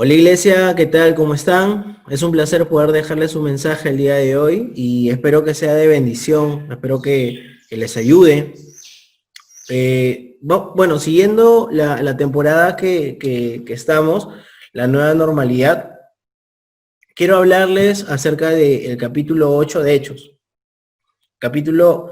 Hola Iglesia, ¿qué tal? ¿Cómo están? Es un placer poder dejarles un mensaje el día de hoy y espero que sea de bendición, espero que les ayude. Bueno, siguiendo la temporada que estamos, la nueva normalidad, quiero hablarles acerca del capítulo 8 de Hechos. Capítulo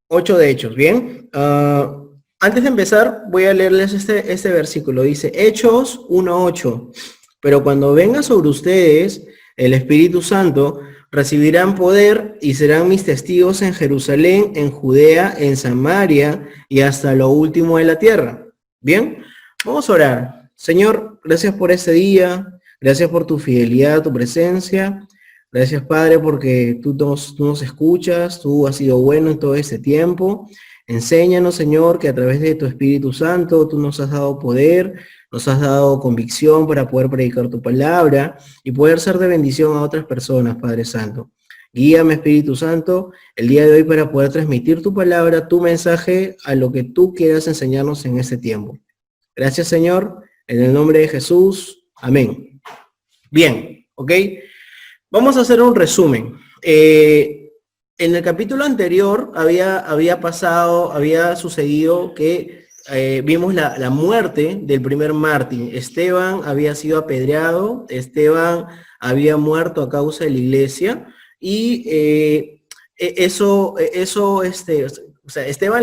8 de Hechos, ¿bien? Antes de empezar, voy a leerles este versículo. Dice, Hechos 1:8. Pero cuando venga sobre ustedes el Espíritu Santo, recibirán poder y serán mis testigos en Jerusalén, en Judea, en Samaria y hasta lo último de la tierra. Bien, vamos a orar. Señor, gracias por este día, gracias por tu fidelidad, tu presencia. Gracias, Padre, porque tú nos escuchas, tú has sido bueno en todo este tiempo. Enséñanos, Señor, que a través de tu Espíritu Santo tú nos has dado poder, nos has dado convicción para poder predicar tu palabra y poder ser de bendición a otras personas, Padre Santo. Guíame, Espíritu Santo, el día de hoy para poder transmitir tu palabra, tu mensaje, a lo que tú quieras enseñarnos en este tiempo. Gracias, Señor, en el nombre de Jesús. Amén. Bien, ¿ok? Vamos a hacer un resumen. En el capítulo anterior había sucedido que vimos la muerte del primer mártir. Esteban había sido apedreado, Esteban había muerto a causa de la iglesia y Esteban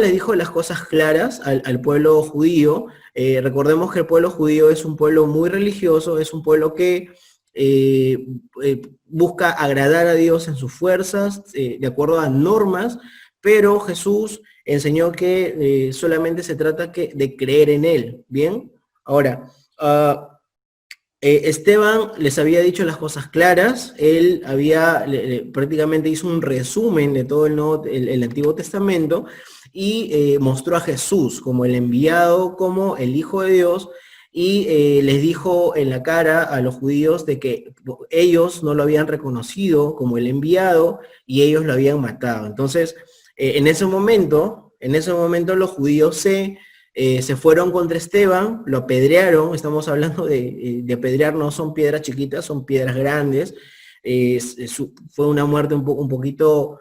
le dijo las cosas claras al pueblo judío. Recordemos que el pueblo judío es un pueblo muy religioso, es un pueblo que busca agradar a Dios en sus fuerzas, de acuerdo a normas, pero Jesús enseñó que solamente se trata de creer en Él, ¿bien? Ahora, Esteban les había dicho las cosas claras, él prácticamente hizo un resumen de todo el Antiguo Testamento y mostró a Jesús como el enviado, como el Hijo de Dios, y les dijo en la cara a los judíos de que ellos no lo habían reconocido como el enviado y ellos lo habían matado. Entonces, en ese momento los judíos se fueron contra Esteban, lo apedrearon. Estamos hablando de apedrear, no son piedras chiquitas, son piedras grandes. Fue una muerte un poquito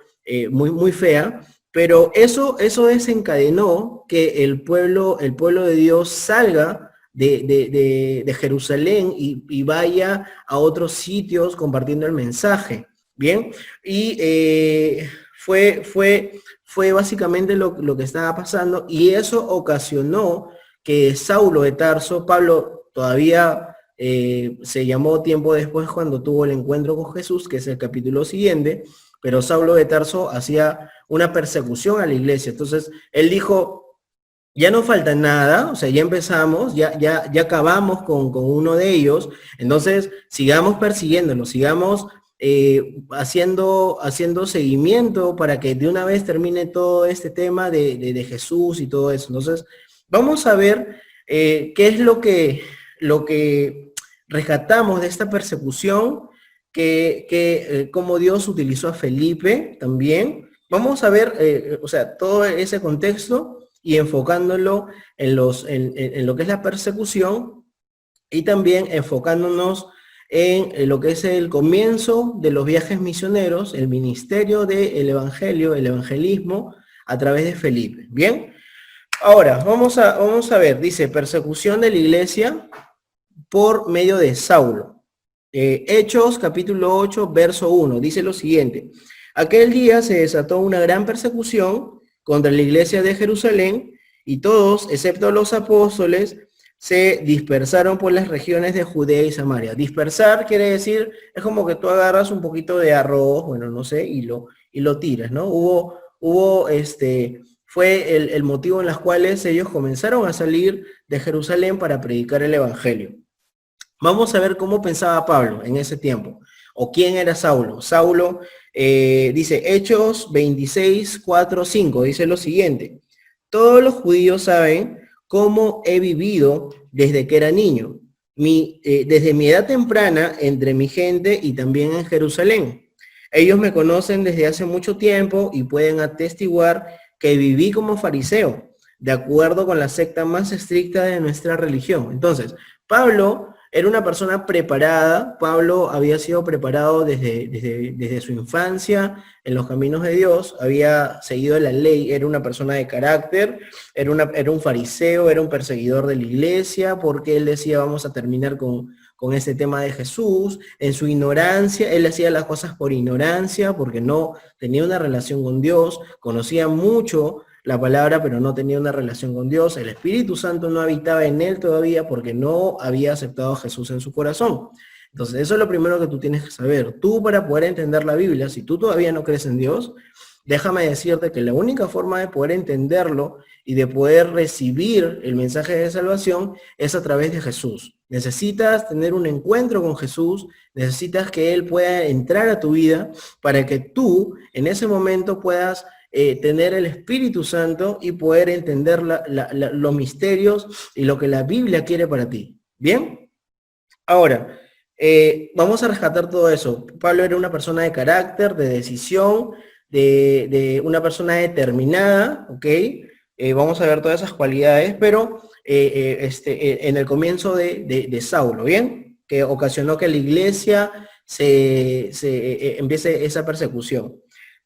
muy fea, pero eso desencadenó que el pueblo de Dios salga de Jerusalén y vaya a otros sitios compartiendo el mensaje, ¿bien? Y fue básicamente lo que estaba pasando, y eso ocasionó que Saulo de Tarso, Pablo todavía se llamó tiempo después cuando tuvo el encuentro con Jesús, que es el capítulo siguiente, pero Saulo de Tarso hacía una persecución a la iglesia. Entonces él dijo, ya no falta nada, o sea, ya empezamos, ya acabamos con uno de ellos, entonces sigamos persiguiéndolo, sigamos haciendo seguimiento para que de una vez termine todo este tema de Jesús y todo eso. Entonces, vamos a ver qué es lo que rescatamos de esta persecución, cómo Dios utilizó a Felipe también. Vamos a ver, o sea, todo ese contexto y enfocándolo en lo que es la persecución, y también enfocándonos en lo que es el comienzo de los viajes misioneros, el ministerio del evangelio, el evangelismo a través de Felipe. Bien, ahora vamos a ver, dice persecución de la iglesia por medio de Saulo. Hechos capítulo 8, verso 1, dice lo siguiente: aquel día se desató una gran persecución contra la iglesia de Jerusalén, y todos, excepto los apóstoles, se dispersaron por las regiones de Judea y Samaria. Dispersar quiere decir, es como que tú agarras un poquito de arroz, bueno, no sé, y lo tiras, ¿no? Fue el motivo en las cuales ellos comenzaron a salir de Jerusalén para predicar el evangelio. Vamos a ver cómo pensaba Pablo en ese tiempo, o quién era Saulo. Saulo dice Hechos 26, 4, 5, dice lo siguiente: todos los judíos saben cómo he vivido desde que era niño, desde mi edad temprana entre mi gente y también en Jerusalén. Ellos me conocen desde hace mucho tiempo y pueden atestiguar que viví como fariseo, de acuerdo con la secta más estricta de nuestra religión. Entonces, Pablo Era una persona preparada. Pablo había sido preparado desde su infancia en los caminos de Dios, había seguido la ley, era una persona de carácter, era un fariseo, era un perseguidor de la iglesia, porque él decía, vamos a terminar con este tema de Jesús. En su ignorancia, él hacía las cosas por ignorancia, porque no tenía una relación con Dios, conocía mucho la palabra, pero no tenía una relación con Dios. El Espíritu Santo no habitaba en él todavía porque no había aceptado a Jesús en su corazón. Entonces, eso es lo primero que tú tienes que saber. Tú, para poder entender la Biblia, si tú todavía no crees en Dios, déjame decirte que la única forma de poder entenderlo y de poder recibir el mensaje de salvación es a través de Jesús. Necesitas tener un encuentro con Jesús, necesitas que Él pueda entrar a tu vida para que tú en ese momento puedas tener el Espíritu Santo y poder entender los misterios y lo que la Biblia quiere para ti. ¿Bien? Ahora, vamos a rescatar todo eso. Pablo era una persona de carácter, de decisión, de una persona determinada, ¿ok? Vamos a ver todas esas cualidades, pero en el comienzo de Saulo, ¿bien? Que ocasionó que la iglesia empiece esa persecución.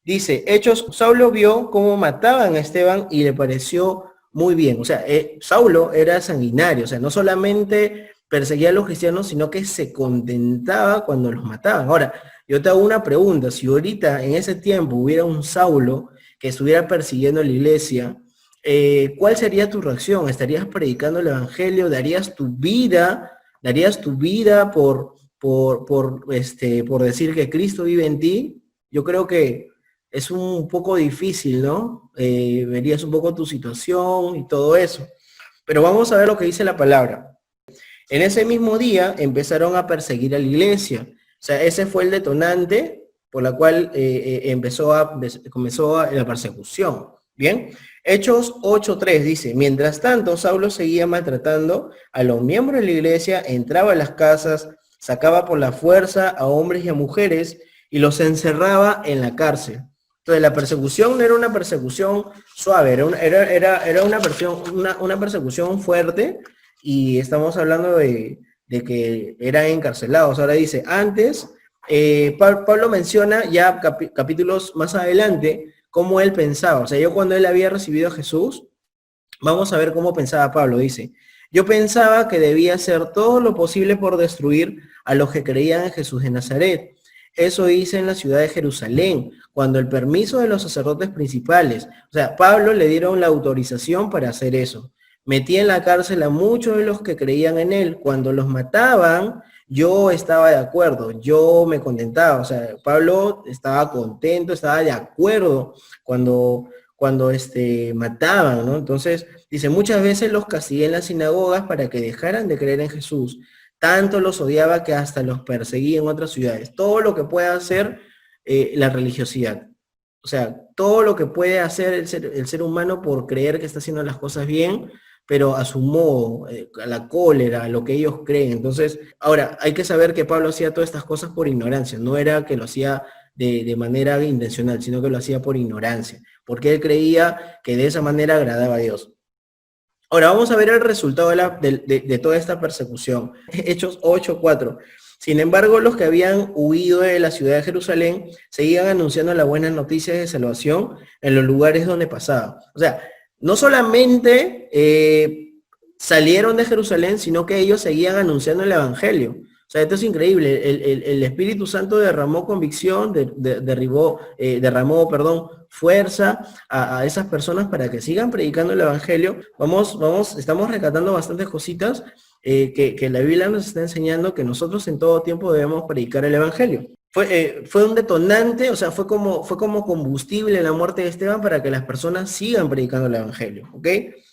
Dice, Hechos, Saulo vio cómo mataban a Esteban y le pareció muy bien. O sea, Saulo era sanguinario, o sea, no solamente perseguía a los cristianos, sino que se contentaba cuando los mataban. Ahora, yo te hago una pregunta, si ahorita en ese tiempo hubiera un Saulo que estuviera persiguiendo a la iglesia, ¿cuál sería tu reacción? ¿Estarías predicando el evangelio? ¿Darías tu vida por decir que Cristo vive en ti? Yo creo que es un poco difícil, ¿no? Verías un poco tu situación y todo eso. Pero vamos a ver lo que dice la palabra. En ese mismo día empezaron a perseguir a la iglesia. O sea, ese fue el detonante por la cual comenzó la persecución. Bien, Hechos 8:3 dice, mientras tanto, Saulo seguía maltratando a los miembros de la iglesia, entraba a las casas, sacaba por la fuerza a hombres y a mujeres y los encerraba en la cárcel. Entonces, la persecución no era una persecución suave, era una persecución fuerte, y estamos hablando de que eran encarcelados. Ahora dice, antes, Pablo menciona ya capítulos más adelante cómo él pensaba. O sea, yo cuando él había recibido a Jesús, vamos a ver cómo pensaba Pablo. Dice, yo pensaba que debía hacer todo lo posible por destruir a los que creían en Jesús de Nazaret. Eso hice en la ciudad de Jerusalén, cuando el permiso de los sacerdotes principales, o sea, Pablo le dieron la autorización para hacer eso. Metí en la cárcel a muchos de los que creían en él. Cuando los mataban, yo estaba de acuerdo, yo me contentaba. O sea, Pablo estaba contento, estaba de acuerdo cuando mataban, ¿no? Entonces, dice, muchas veces los castigué en las sinagogas para que dejaran de creer en Jesús. Tanto los odiaba que hasta los perseguía en otras ciudades. Todo lo que pueda hacer la religiosidad. O sea, todo lo que puede hacer el ser humano por creer que está haciendo las cosas bien, pero a su modo, a la cólera, a lo que ellos creen. Entonces, ahora, hay que saber que Pablo hacía todas estas cosas por ignorancia, no era que lo hacía de manera intencional, sino que lo hacía por ignorancia, porque él creía que de esa manera agradaba a Dios. Ahora vamos a ver el resultado de toda esta persecución. Hechos 8:4. Sin embargo, los que habían huido de la ciudad de Jerusalén seguían anunciando las buenas noticias de salvación en los lugares donde pasaban. O sea, no solamente salieron de Jerusalén, sino que ellos seguían anunciando el evangelio. O sea, esto es increíble. El Espíritu Santo derramó convicción, derramó, fuerza a esas personas para que sigan predicando el evangelio. Estamos rescatando bastantes cositas que la Biblia nos está enseñando, que nosotros en todo tiempo debemos predicar el evangelio. Fue un detonante, o sea, fue como combustible la muerte de Esteban para que las personas sigan predicando el evangelio, ¿ok?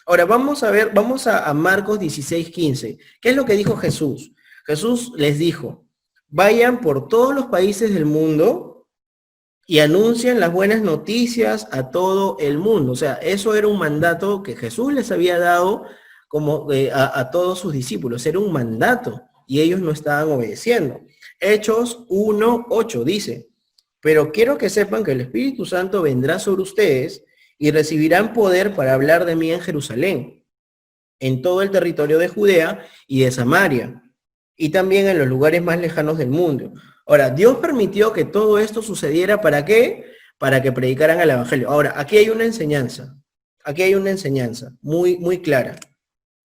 Ahora vamos a Marcos 16:15. ¿Qué es lo que dijo Jesús? Jesús les dijo, vayan por todos los países del mundo y anuncien las buenas noticias a todo el mundo. O sea, eso era un mandato que Jesús les había dado como a todos sus discípulos. Era un mandato y ellos no estaban obedeciendo. Hechos 1:8 dice, pero quiero que sepan que el Espíritu Santo vendrá sobre ustedes y recibirán poder para hablar de mí en Jerusalén, en todo el territorio de Judea y de Samaria y también en los lugares más lejanos del mundo. Ahora, Dios permitió que todo esto sucediera, ¿para qué? Para que predicaran el Evangelio. Ahora, aquí hay una enseñanza muy, muy clara.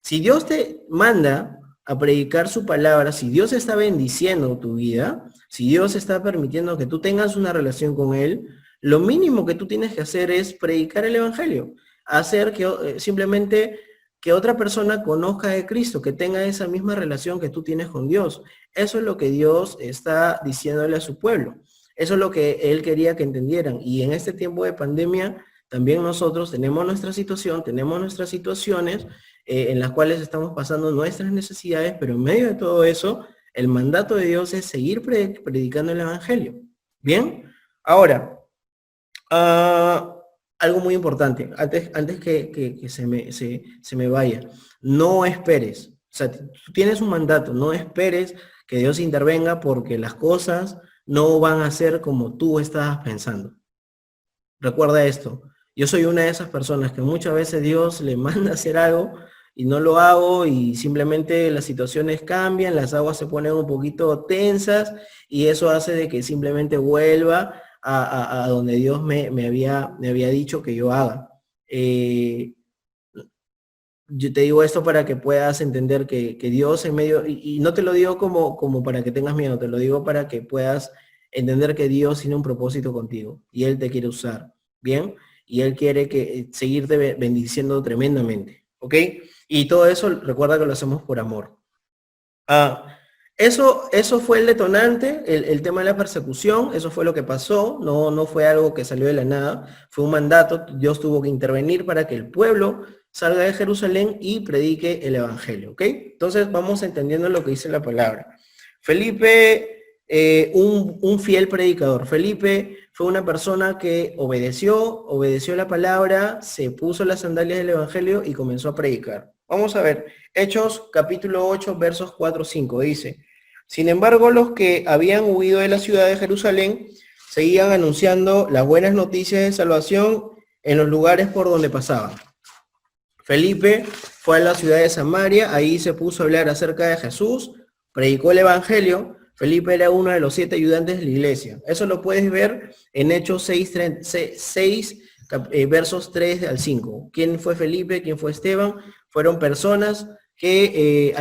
Si Dios te manda a predicar su palabra, si Dios está bendiciendo tu vida, si Dios está permitiendo que tú tengas una relación con Él, lo mínimo que tú tienes que hacer es predicar el Evangelio, hacer que simplemente que otra persona conozca de Cristo, que tenga esa misma relación que tú tienes con Dios. Eso es lo que Dios está diciéndole a su pueblo. Eso es lo que Él quería que entendieran. Y en este tiempo de pandemia, también nosotros tenemos nuestra situación, tenemos nuestras situaciones en las cuales estamos pasando nuestras necesidades, pero en medio de todo eso, el mandato de Dios es seguir predicando el Evangelio. ¿Bien? Ahora, algo muy importante, antes que se me vaya, no esperes. O sea, tú tienes un mandato, no esperes que Dios intervenga porque las cosas no van a ser como tú estabas pensando. Recuerda esto, yo soy una de esas personas que muchas veces Dios le manda a hacer algo y no lo hago y simplemente las situaciones cambian, las aguas se ponen un poquito tensas y eso hace de que simplemente vuelva a donde Dios me había dicho que yo haga. Yo te digo esto para que puedas entender que Dios en medio, y no te lo digo como para que tengas miedo, te lo digo para que puedas entender que Dios tiene un propósito contigo y Él te quiere usar, ¿bien? Y Él quiere seguirte bendiciendo tremendamente, ¿ok? Y todo eso, recuerda que lo hacemos por amor. Eso fue el detonante, el tema de la persecución, eso fue lo que pasó, no fue algo que salió de la nada, fue un mandato, Dios tuvo que intervenir para que el pueblo salga de Jerusalén y predique el Evangelio, ¿ok? Entonces vamos entendiendo lo que dice la palabra. Felipe, un fiel predicador. Felipe fue una persona que obedeció la palabra, se puso las sandalias del Evangelio y comenzó a predicar. Vamos a ver, Hechos capítulo 8, versos 4-5, dice: sin embargo, los que habían huido de la ciudad de Jerusalén seguían anunciando las buenas noticias de salvación en los lugares por donde pasaban. Felipe fue a la ciudad de Samaria, ahí se puso a hablar acerca de Jesús, predicó el Evangelio. Felipe era uno de los 7 ayudantes de la iglesia. Eso lo puedes ver en Hechos 6, versos 3 al 5. ¿Quién fue Felipe? ¿Quién fue Esteban? Fueron personas que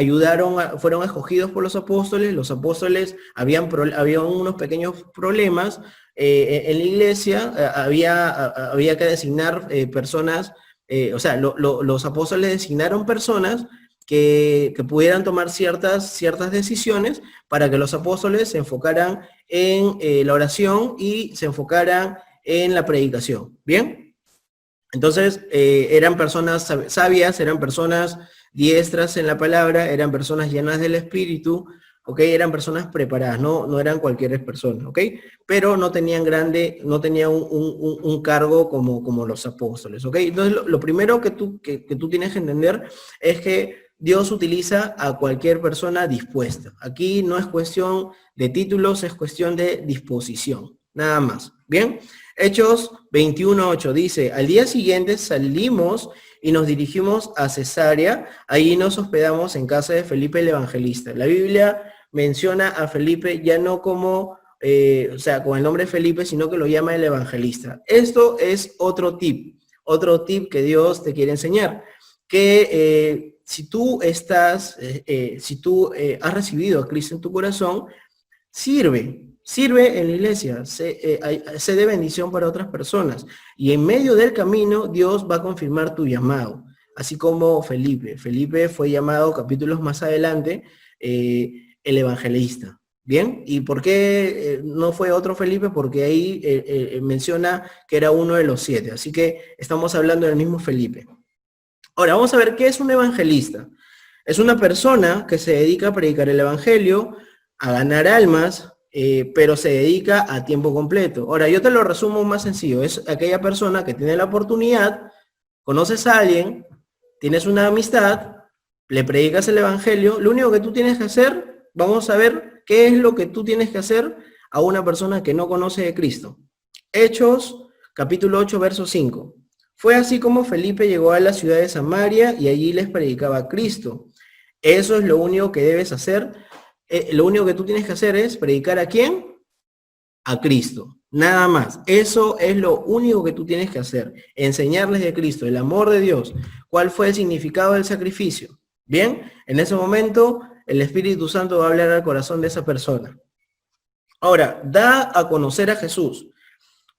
fueron escogidos por los apóstoles. Los apóstoles habían unos pequeños problemas en la iglesia, había que designar personas, los apóstoles designaron personas que pudieran tomar ciertas decisiones para que los apóstoles se enfocaran en la oración y se enfocaran en la predicación. ¿Bien? Entonces, eran personas sabias, eran personas diestras en la palabra, eran personas llenas del Espíritu, ¿ok? Eran personas preparadas, no eran cualquier persona, ¿ok? Pero no tenían un cargo como los apóstoles, ¿ok? Entonces, lo primero que tú tienes que entender es que Dios utiliza a cualquier persona dispuesta. Aquí no es cuestión de títulos, es cuestión de disposición, nada más, ¿bien? Hechos 21:8 dice: al día siguiente salimos y nos dirigimos a Cesarea, ahí nos hospedamos en casa de Felipe el Evangelista. La Biblia menciona a Felipe ya no como, con el nombre Felipe, sino que lo llama el Evangelista. Esto es otro tip que Dios te quiere enseñar, que si tú has recibido a Cristo en tu corazón, sirve en la iglesia, sé de bendición para otras personas. Y en medio del camino, Dios va a confirmar tu llamado. Así como Felipe. Felipe fue llamado capítulos más adelante el evangelista. ¿Bien? ¿Y por qué no fue otro Felipe? Porque ahí menciona que era uno de los 7. Así que estamos hablando del mismo Felipe. Ahora, vamos a ver qué es un evangelista. Es una persona que se dedica a predicar el evangelio, a ganar almas, pero se dedica a tiempo completo. Ahora, yo te lo resumo más sencillo. Es aquella persona que tiene la oportunidad, conoces a alguien, tienes una amistad, le predicas el evangelio, lo único que tú tienes que hacer, vamos a ver qué es lo que tú tienes que hacer a una persona que no conoce de Cristo. Hechos, capítulo 8, verso 5. Fue así como Felipe llegó a la ciudad de Samaria y allí les predicaba a Cristo. Eso es lo único que debes hacer Lo único que tú tienes que hacer es predicar ¿a quién? A Cristo. Nada más. Eso es lo único que tú tienes que hacer. Enseñarles de Cristo, el amor de Dios. ¿Cuál fue el significado del sacrificio? Bien, en ese momento el Espíritu Santo va a hablar al corazón de esa persona. Ahora, da a conocer a Jesús.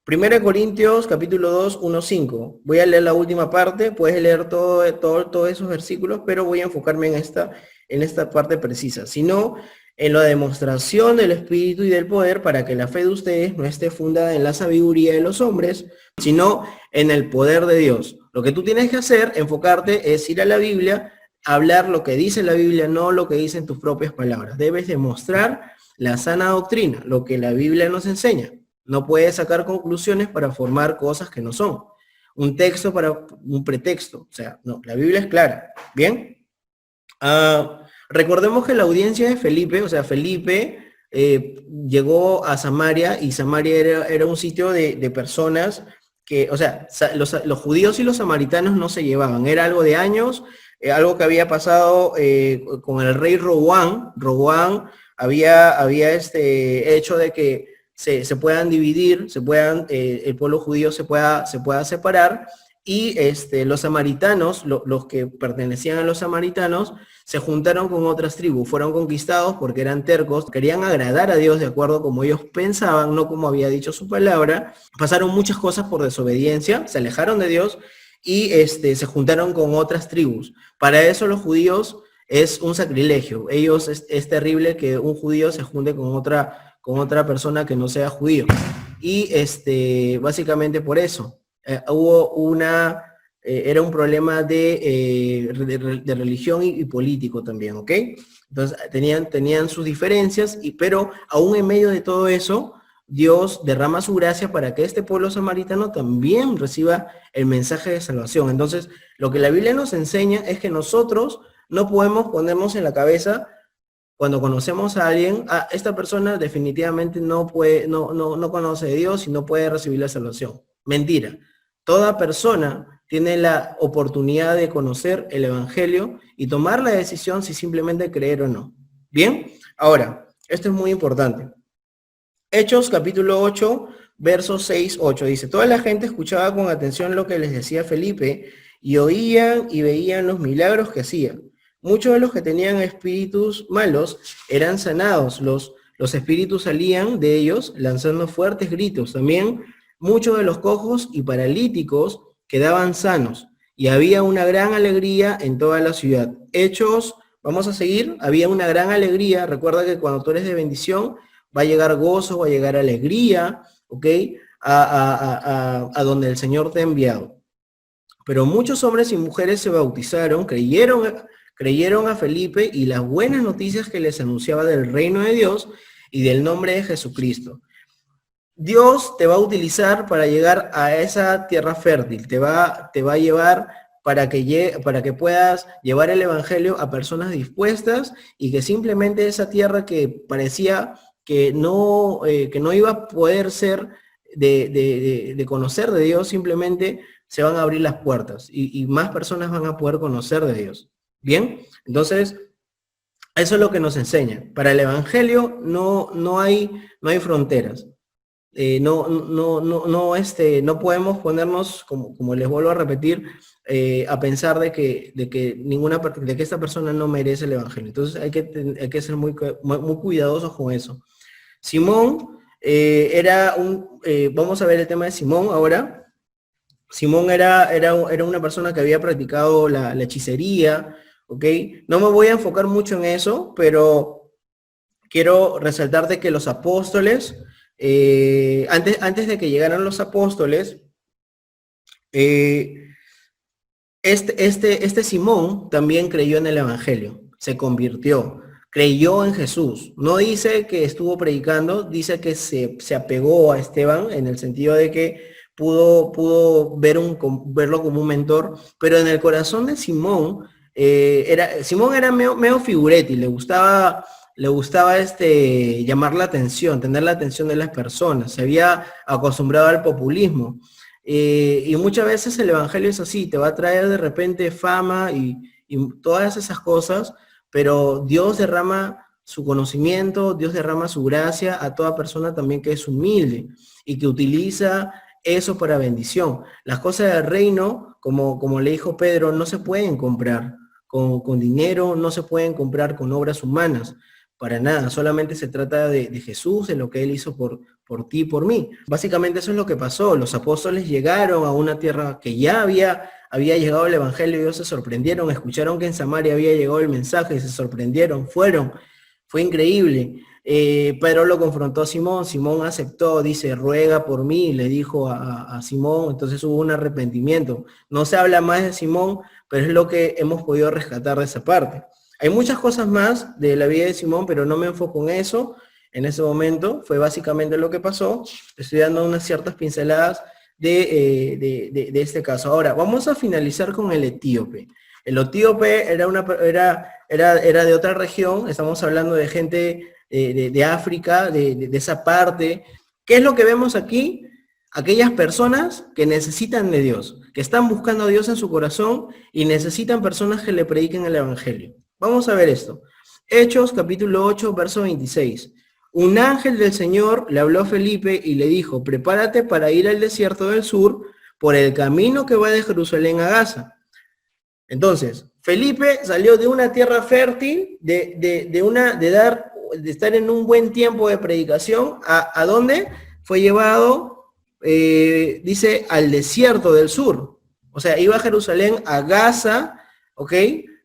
1 Corintios capítulo 2, 1, 5. Voy a leer la última parte, puedes leer todos esos versículos, pero voy a enfocarme en esta parte precisa. Sino en la demostración del Espíritu y del poder, para que la fe de ustedes no esté fundada en la sabiduría de los hombres, sino en el poder de Dios. Lo que tú tienes que hacer, enfocarte, es ir a la Biblia, hablar lo que dice la Biblia, no lo que dicen tus propias palabras. Debes demostrar la sana doctrina, lo que la Biblia nos enseña. No puedes sacar conclusiones para formar cosas que no son. Un texto para un pretexto. O sea, no, la Biblia es clara. ¿Bien? Recordemos que la audiencia de Felipe, o sea, Felipe llegó a Samaria, y Samaria era un sitio de personas que, o sea, los judíos y los samaritanos no se llevaban. Era algo de años, algo que había pasado con el rey Roboam. Roboam había hecho de que se puedan dividir, el pueblo judío se pueda separar, y los samaritanos, los que pertenecían a los samaritanos, se juntaron con otras tribus, fueron conquistados porque eran tercos, querían agradar a Dios de acuerdo como ellos pensaban, no como había dicho su palabra. Pasaron muchas cosas por desobediencia, se alejaron de Dios y se juntaron con otras tribus. Para eso los judíos es un sacrilegio. Es terrible que un judío se junte con otra persona que no sea judío. Y básicamente por eso era un problema de religión y político también, ¿ok? Entonces tenían sus diferencias, pero aún en medio de todo eso, Dios derrama su gracia para que este pueblo samaritano también reciba el mensaje de salvación. Entonces, lo que la Biblia nos enseña es que nosotros no podemos ponernos en la cabeza, cuando conocemos a alguien, esta persona definitivamente no conoce de Dios y no puede recibir la salvación. Mentira. Toda persona tiene la oportunidad de conocer el Evangelio y tomar la decisión si simplemente creer o no. Bien, ahora, esto es muy importante. Hechos capítulo 8, versos 6, 8, dice: toda la gente escuchaba con atención lo que les decía Felipe, y oían y veían los milagros que hacía. Muchos de los que tenían espíritus malos eran sanados. Los espíritus salían de ellos lanzando fuertes gritos. También muchos de los cojos y paralíticos quedaban sanos, y había una gran alegría en toda la ciudad. Hechos, vamos a seguir, había una gran alegría. Recuerda que cuando tú eres de bendición, va a llegar gozo, va a llegar alegría, ¿ok? A donde el Señor te ha enviado. Pero muchos hombres y mujeres se bautizaron, creyeron a Felipe y las buenas noticias que les anunciaba del reino de Dios y del nombre de Jesucristo. Dios te va a utilizar para llegar a esa tierra fértil, te va a llevar para que puedas llevar el evangelio a personas dispuestas, y que simplemente esa tierra que parecía que no iba a poder ser de conocer de Dios, simplemente se van a abrir las puertas y más personas van a poder conocer de Dios. Bien, entonces eso es lo que nos enseña. Para el evangelio no hay fronteras. No podemos ponernos, como les vuelvo a repetir, a pensar de que esta persona no merece el evangelio. Entonces hay que ser muy cuidadosos con eso. Simón vamos a ver el tema de Simón ahora. Simón era una persona que había practicado la hechicería, ¿ok? No me voy a enfocar mucho en eso, pero quiero resaltarte que los apóstoles, antes de que llegaran los apóstoles, este Simón también creyó en el evangelio, se convirtió, creyó en Jesús. No dice que estuvo predicando, dice que se apegó a Esteban, en el sentido de que pudo verlo como un mentor, pero en el corazón de Simón, Simón era medio figuretti, le gustaba llamar la atención, tener la atención de las personas, se había acostumbrado al populismo. Y muchas veces el evangelio es así, te va a traer de repente fama y todas esas cosas, pero Dios derrama su conocimiento, Dios derrama su gracia a toda persona también que es humilde y que utiliza eso para bendición. Las cosas del reino, como le dijo Pedro, no se pueden comprar con dinero, no se pueden comprar con obras humanas, para nada. Solamente se trata de Jesús, de lo que Él hizo por ti y por mí. Básicamente eso es lo que pasó. Los apóstoles llegaron a una tierra que ya había llegado el evangelio y ellos se sorprendieron, escucharon que en Samaria había llegado el mensaje, se sorprendieron, fue increíble. Pedro lo confrontó a Simón, Simón aceptó, dice, ruega por mí, le dijo a Simón, entonces hubo un arrepentimiento. No se habla más de Simón, pero es lo que hemos podido rescatar de esa parte. Hay muchas cosas más de la vida de Simón, pero no me enfoco en eso en ese momento. Fue básicamente lo que pasó. Estoy dando unas ciertas pinceladas de este caso. Ahora, vamos a finalizar con el etíope. El etíope era de otra región, estamos hablando de gente de África, de esa parte. ¿Qué es lo que vemos aquí? Aquellas personas que necesitan de Dios, que están buscando a Dios en su corazón y necesitan personas que le prediquen el evangelio. Vamos a ver esto. Hechos capítulo 8, verso 26. Un ángel del Señor le habló a Felipe y le dijo, prepárate para ir al desierto del sur por el camino que va de Jerusalén a Gaza. Entonces, Felipe salió de una tierra fértil, de estar en un buen tiempo de predicación, ¿a dónde? Fue llevado, dice, al desierto del sur. O sea, iba a Jerusalén a Gaza, ¿ok?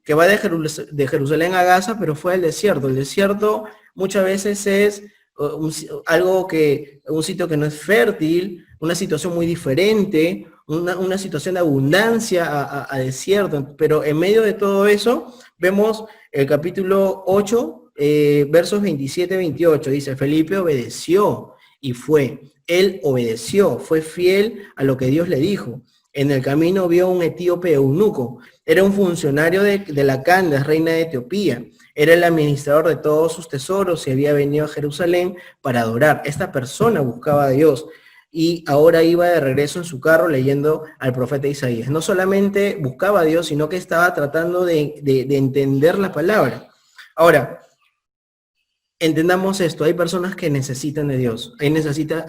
Que va de Jerusalén a Gaza, pero fue al desierto. El desierto muchas veces es un sitio que no es fértil, una situación muy diferente, una situación de abundancia a desierto, pero en medio de todo eso vemos el capítulo 8, versos 27-28, dice, Felipe obedeció y fue. Él obedeció, fue fiel a lo que Dios le dijo. En el camino vio un etíope eunuco. Era un funcionario de la Candace, reina de Etiopía. Era el administrador de todos sus tesoros y había venido a Jerusalén para adorar. Esta persona buscaba a Dios y ahora iba de regreso en su carro leyendo al profeta Isaías. No solamente buscaba a Dios, sino que estaba tratando de entender la palabra. Ahora, entendamos esto, hay personas que necesitan de Dios,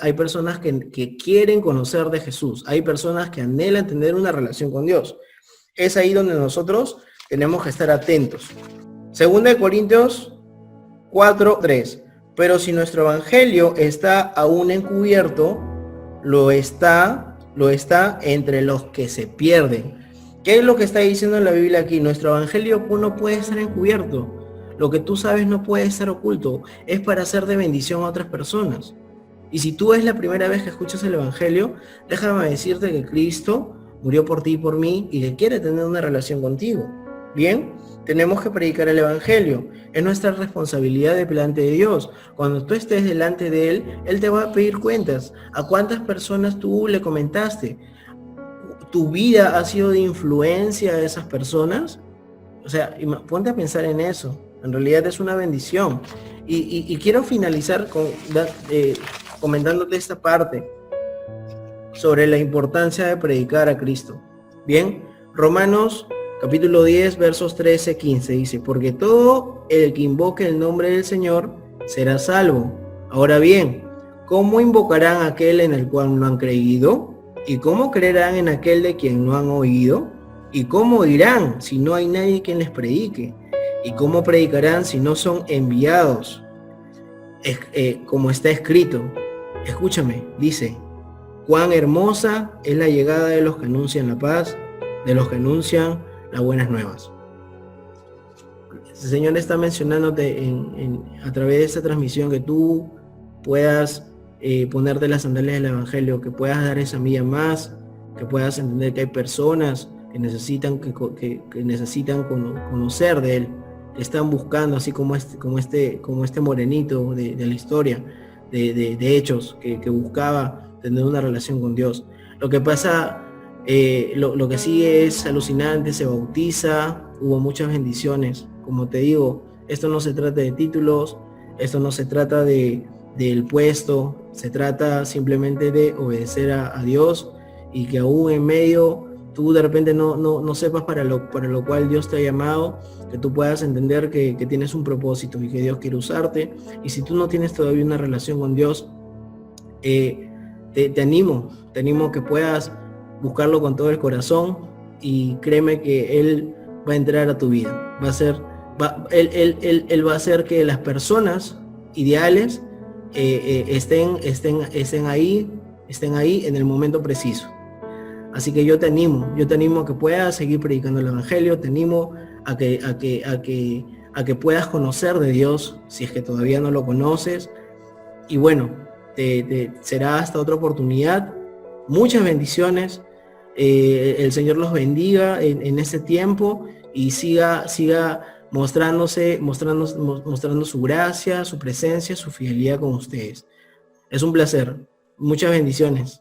hay personas que quieren conocer de Jesús, hay personas que anhelan tener una relación con Dios. Es ahí donde nosotros tenemos que estar atentos. 2 Corintios 4:3. Pero si nuestro evangelio está aún encubierto, lo está entre los que se pierden. ¿Qué es lo que está diciendo en la Biblia aquí? Nuestro evangelio no puede estar encubierto. Lo que tú sabes no puede estar oculto. Es para hacer de bendición a otras personas. Y si tú es la primera vez que escuchas el evangelio, déjame decirte que Cristo murió por ti y por mí y que quiere tener una relación contigo. Bien, tenemos que predicar el evangelio. Es nuestra responsabilidad delante de Dios. Cuando tú estés delante de Él, Él te va a pedir cuentas. ¿A cuántas personas tú le comentaste? ¿Tu vida ha sido de influencia a esas personas? O sea, ponte a pensar en eso. En realidad es una bendición. Y quiero finalizar comentándote esta parte sobre la importancia de predicar a Cristo. Bien, Romanos capítulo 10, versos 13-15 dice, porque todo el que invoque el nombre del Señor será salvo. Ahora bien, ¿cómo invocarán a aquel en el cual no han creído? ¿Y cómo creerán en aquel de quien no han oído? ¿Y cómo irán si no hay nadie quien les predique? ¿Y cómo predicarán si no son enviados? Como está escrito, escúchame, dice, cuán hermosa es la llegada de los que anuncian la paz, de los que anuncian las buenas nuevas. El Señor está mencionándote a través de esta transmisión que tú puedas ponerte las sandalias del Evangelio, que puedas dar esa milla más, que puedas entender que hay personas que necesitan conocer de Él, que están buscando, así como este morenito de la historia de Hechos, que buscaba tener una relación con Dios. Lo que pasa, lo que sigue es alucinante, se bautiza, hubo muchas bendiciones. Como te digo, esto no se trata de títulos, esto no se trata del puesto, se trata simplemente de obedecer a Dios y que aún en medio tú de repente no sepas para lo cual Dios te ha llamado, que tú puedas entender que tienes un propósito y que Dios quiere usarte. Y si tú no tienes todavía una relación con Dios, te animo que puedas buscarlo con todo el corazón, y créeme que Él va a entrar a tu vida. Él va a hacer que las personas ideales estén ahí en el momento preciso. Así que yo te animo a que puedas seguir predicando el evangelio, te animo a que puedas conocer de Dios si es que todavía no lo conoces. Y bueno, será hasta otra oportunidad. Muchas bendiciones. El Señor los bendiga en este tiempo y siga mostrando su gracia, su presencia, su fidelidad con ustedes. Es un placer. Muchas bendiciones.